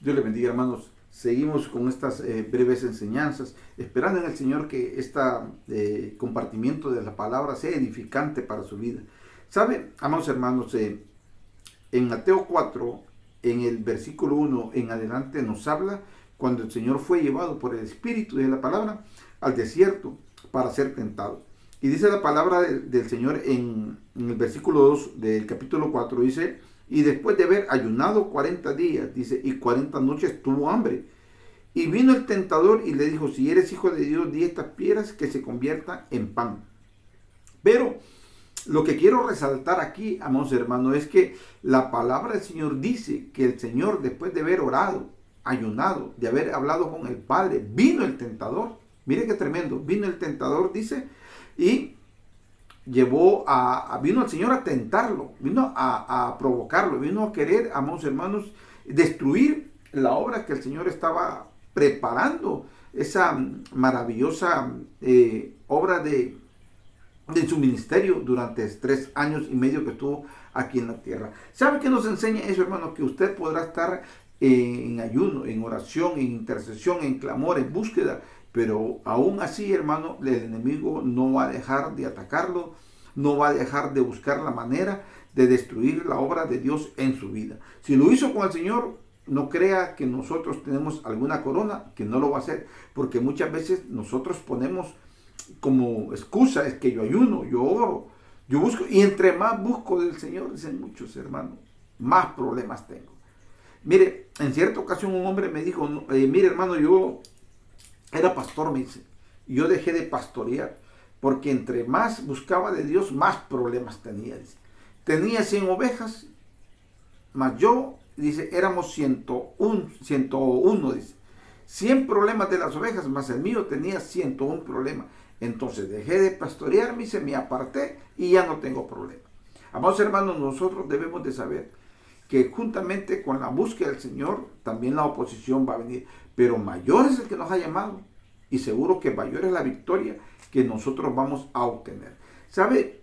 Dios le bendiga, hermanos. Seguimos con estas breves enseñanzas, esperando en el Señor que este compartimiento de la palabra sea edificante para su vida. ¿Sabe, amados hermanos? En Mateo 4, en el versículo 1 en adelante, nos habla cuando el Señor fue llevado por el Espíritu de la palabra al desierto para ser tentado. Y dice la palabra del Señor en el versículo 2 del capítulo 4, dice: y después de haber ayunado 40 días, dice, y 40 noches tuvo hambre. Y vino el tentador y le dijo: si eres hijo de Dios, di estas piedras que se conviertan en pan. Pero lo que quiero resaltar aquí, amados hermanos, es que la palabra del Señor dice que el Señor, después de haber orado, ayunado, de haber hablado con el Padre, vino el tentador. Mire qué tremendo. Vino el tentador, dice, y vino el Señor a tentarlo, vino a provocarlo, vino a querer, amados hermanos, destruir la obra que el Señor estaba preparando, esa maravillosa obra de su ministerio durante 3 años y medio que estuvo aquí en la tierra. ¿Sabe qué nos enseña eso, hermano? Que usted podrá estar en ayuno, en oración, en intercesión, en clamor, en búsqueda, pero aún así, hermano, el enemigo no va a dejar de atacarlo, no va a dejar de buscar la manera de destruir la obra de Dios en su vida. Si lo hizo con el Señor, no crea que nosotros tenemos alguna corona, que no lo va a hacer, porque muchas veces nosotros ponemos como excusa: es que yo ayuno, yo oro, yo busco, y entre más busco del Señor, dicen muchos hermanos, más problemas tengo. Mire, en cierta ocasión un hombre me dijo: mire hermano, yo era pastor, me dice, y yo dejé de pastorear, porque entre más buscaba de Dios, más problemas tenía. Dice. Tenía 100 ovejas, más yo, dice, éramos 101, dice. 100 problemas de las ovejas, más el mío tenía 101 problemas. Entonces dejé de pastorear, me aparté y ya no tengo problema. Amados hermanos, nosotros debemos de saber que juntamente con la búsqueda del Señor, también la oposición va a venir. Pero mayor es el que nos ha llamado, y seguro que mayor es la victoria que nosotros vamos a obtener. ¿Sabe?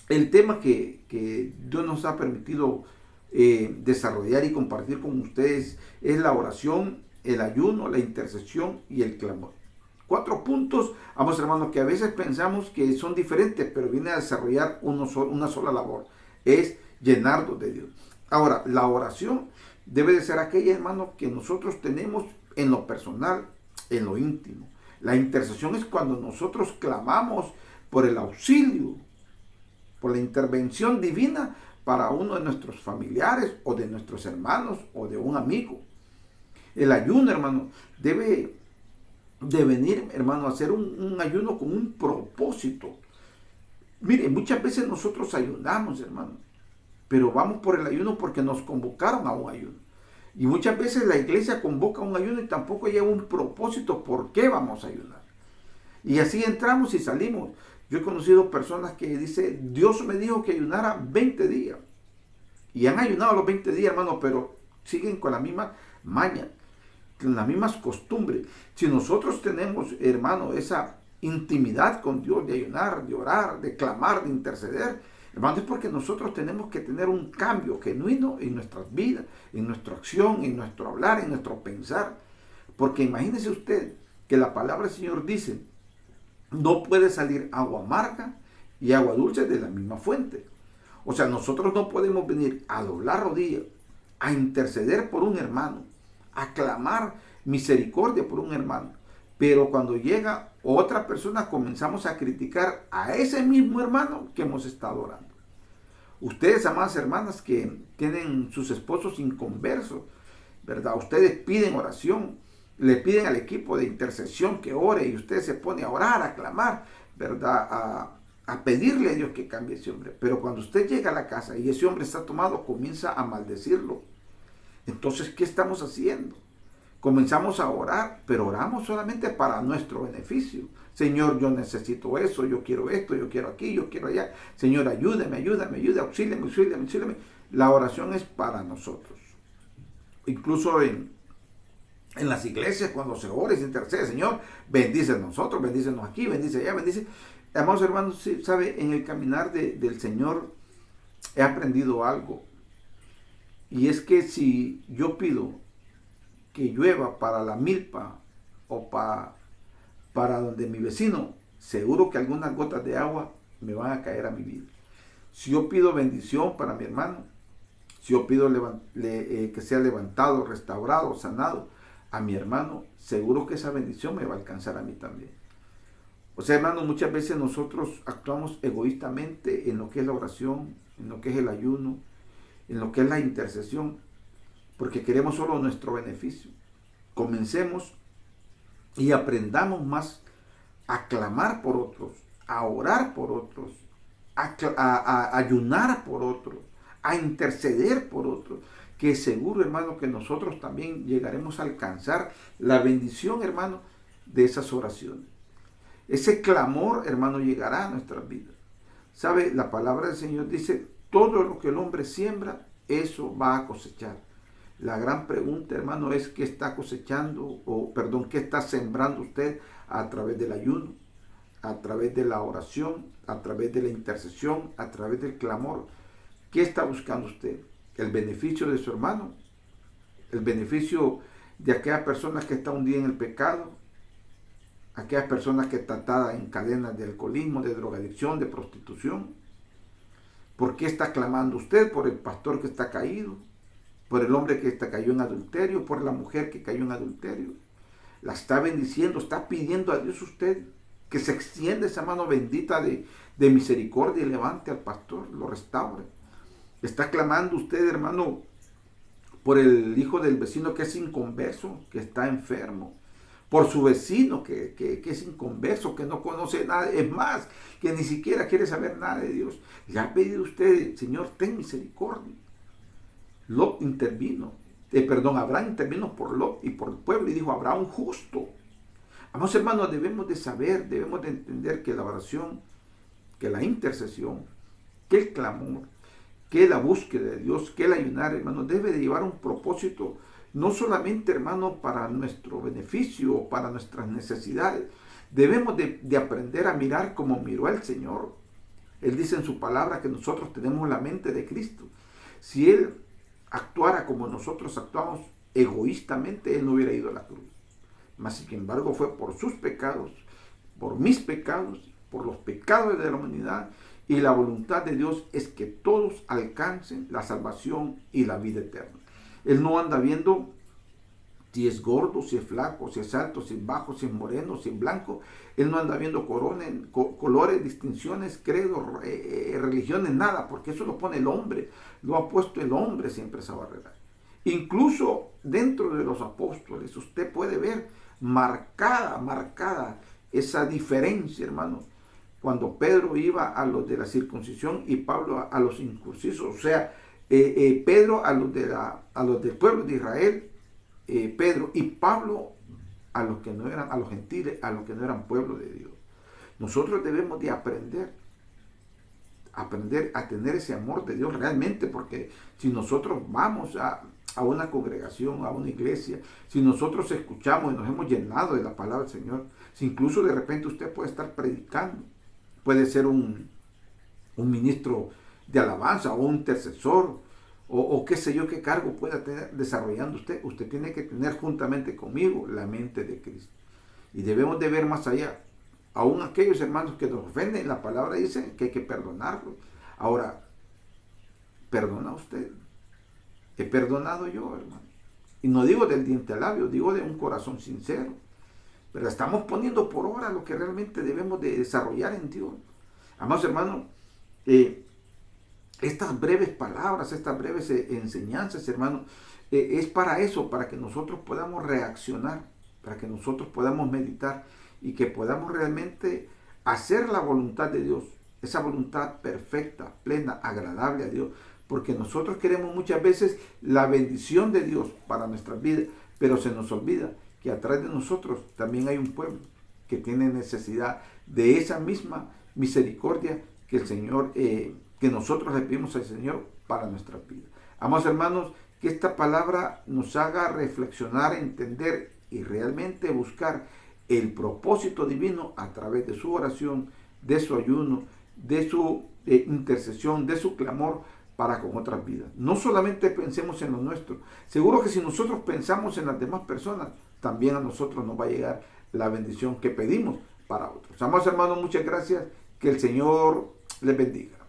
El tema que Dios nos ha permitido desarrollar y compartir con ustedes es la oración, el ayuno, la intercesión y el clamor. 4 puntos, vamos hermanos, que a veces pensamos que son diferentes, pero viene a desarrollar una sola labor: es llenarnos de Dios. Ahora, la oración debe de ser aquella, hermano, que nosotros tenemos en lo personal, en lo íntimo. La intercesión es cuando nosotros clamamos por el auxilio, por la intervención divina para uno de nuestros familiares o de nuestros hermanos o de un amigo. El ayuno, hermano, debe de venir, hermano, a hacer un ayuno con un propósito. Mire, muchas veces nosotros ayunamos, hermano, pero vamos por el ayuno porque nos convocaron a un ayuno. Y muchas veces la iglesia convoca un ayuno y tampoco lleva un propósito por qué vamos a ayunar. Y así entramos y salimos. Yo he conocido personas que dicen: Dios me dijo que ayunara 20 días. Y han ayunado los 20 días, hermano, pero siguen con la misma maña, con las mismas costumbres. Si nosotros tenemos, hermano, esa intimidad con Dios de ayunar, de orar, de clamar, de interceder, hermano, es porque nosotros tenemos que tener un cambio genuino en nuestras vidas, en nuestra acción, en nuestro hablar, en nuestro pensar. Porque imagínese usted que la palabra del Señor dice: no puede salir agua amarga y agua dulce de la misma fuente. O sea, nosotros no podemos venir a doblar rodillas, a interceder por un hermano, a clamar misericordia por un hermano, pero cuando llega otra persona comenzamos a criticar a ese mismo hermano que hemos estado orando. Ustedes, amadas hermanas, que tienen sus esposos inconversos, ¿verdad? Ustedes piden oración, le piden al equipo de intercesión que ore, y usted se pone a orar, a clamar, ¿verdad? A pedirle a Dios que cambie ese hombre. Pero cuando usted llega a la casa y ese hombre está tomado, comienza a maldecirlo. Entonces, ¿qué estamos haciendo? Comenzamos a orar, pero oramos solamente para nuestro beneficio. Señor, yo necesito eso, yo quiero esto, yo quiero aquí, yo quiero allá. Señor, ayúdame, auxíliame. La oración es para nosotros. Incluso en las iglesias, cuando se ora y se intercede: Señor, bendícenos nosotros, bendícenos aquí, bendice allá, bendice. Amados hermanos, sí, sabe, en el caminar del Señor he aprendido algo. Y es que si yo pido que llueva para la milpa o para donde mi vecino, seguro que algunas gotas de agua me van a caer a mi vida. Si yo pido bendición para mi hermano, si yo pido que sea levantado, restaurado, sanado a mi hermano, seguro que esa bendición me va a alcanzar a mí también. O sea, hermanos, muchas veces nosotros actuamos egoístamente en lo que es la oración, en lo que es el ayuno, en lo que es la intercesión, porque queremos solo nuestro beneficio. Comencemos y aprendamos más a clamar por otros, a orar por otros, a ayunar por otros, a interceder por otros, que seguro, hermano, que nosotros también llegaremos a alcanzar la bendición, hermano, de esas oraciones. Ese clamor, hermano, llegará a nuestras vidas. ¿Sabe? La palabra del Señor dice, todo lo que el hombre siembra, eso va a cosechar. La gran pregunta, hermano, es qué está cosechando, qué está sembrando usted a través del ayuno, a través de la oración, a través de la intercesión, a través del clamor. ¿Qué está buscando usted? ¿El beneficio de su hermano? ¿El beneficio de aquella persona que está hundida en el pecado? Aquellas personas que están atadas en cadenas de alcoholismo, de drogadicción, de prostitución. ¿Por qué está clamando usted? ¿Por el pastor que está caído? ¿Por el hombre que cayó en adulterio? ¿Por la mujer que cayó en adulterio? La está bendiciendo, está pidiendo a Dios usted que se extienda esa mano bendita de misericordia y levante al pastor, lo restaure. Está clamando usted, hermano, por el hijo del vecino que es inconverso, que está enfermo, por su vecino que es inconverso, que no conoce nada, es más, que ni siquiera quiere saber nada de Dios. Le ha pedido usted, Señor, ten misericordia. Lot intervino, Abraham intervino por Lot y por el pueblo y dijo, habrá un justo. Amados hermanos, debemos de saber, debemos de entender que la oración, que la intercesión, que el clamor, que la búsqueda de Dios, que el ayunar, hermano, debe de llevar un propósito, no solamente, hermano, para nuestro beneficio o para nuestras necesidades. Debemos de aprender a mirar como miró el Señor. Él dice en su palabra que nosotros tenemos la mente de Cristo. Si Él actuara como nosotros actuamos egoístamente, Él no hubiera ido a la cruz. Mas, sin embargo, fue por sus pecados, por mis pecados, por los pecados de la humanidad, y la voluntad de Dios es que todos alcancen la salvación y la vida eterna. Él no anda viendo si es gordo, si es flaco, si es alto, si es bajo, si es moreno, si es blanco. Él no anda viendo colores, distinciones, credos, religiones, nada, porque eso lo pone el hombre, lo ha puesto el hombre siempre esa barrera. Incluso dentro de los apóstoles usted puede ver marcada esa diferencia, hermano, cuando Pedro iba a los de la circuncisión y Pablo a los incircuncisos, o sea, Pedro a los del pueblo de Israel, Pedro y Pablo a los que no eran, a los gentiles, a los que no eran pueblo de Dios. Nosotros debemos de aprender a tener ese amor de Dios realmente, porque si nosotros vamos a una congregación, a una iglesia, si nosotros escuchamos y nos hemos llenado de la palabra del Señor, si incluso de repente usted puede estar predicando, puede ser un ministro de alabanza o un intercesor, o qué sé yo qué cargo pueda tener desarrollando usted tiene que tener juntamente conmigo la mente de Cristo. Y debemos de ver más allá. Aún aquellos hermanos que nos ofenden, la palabra dice que hay que perdonarlos. Ahora, ¿perdona usted? He perdonado yo, hermano. Y no digo del diente al labio, digo de un corazón sincero. Pero estamos poniendo por obra lo que realmente debemos de desarrollar en Dios. Amados hermanos, estas breves palabras, estas breves enseñanzas, hermanos, es para eso, para que nosotros podamos reaccionar, para que nosotros podamos meditar y que podamos realmente hacer la voluntad de Dios, esa voluntad perfecta, plena, agradable a Dios, porque nosotros queremos muchas veces la bendición de Dios para nuestras vidas, pero se nos olvida que atrás de nosotros también hay un pueblo que tiene necesidad de esa misma misericordia que el Señor, que nosotros le pedimos al Señor para nuestras vidas. Amados hermanos, que esta palabra nos haga reflexionar, entender y realmente buscar el propósito divino a través de su oración, de su ayuno, de su intercesión, de su clamor, para con otras vidas. No solamente pensemos en lo nuestro. Seguro que si nosotros pensamos en las demás personas, también a nosotros nos va a llegar la bendición que pedimos para otros. Amados hermanos, muchas gracias. Que el Señor les bendiga.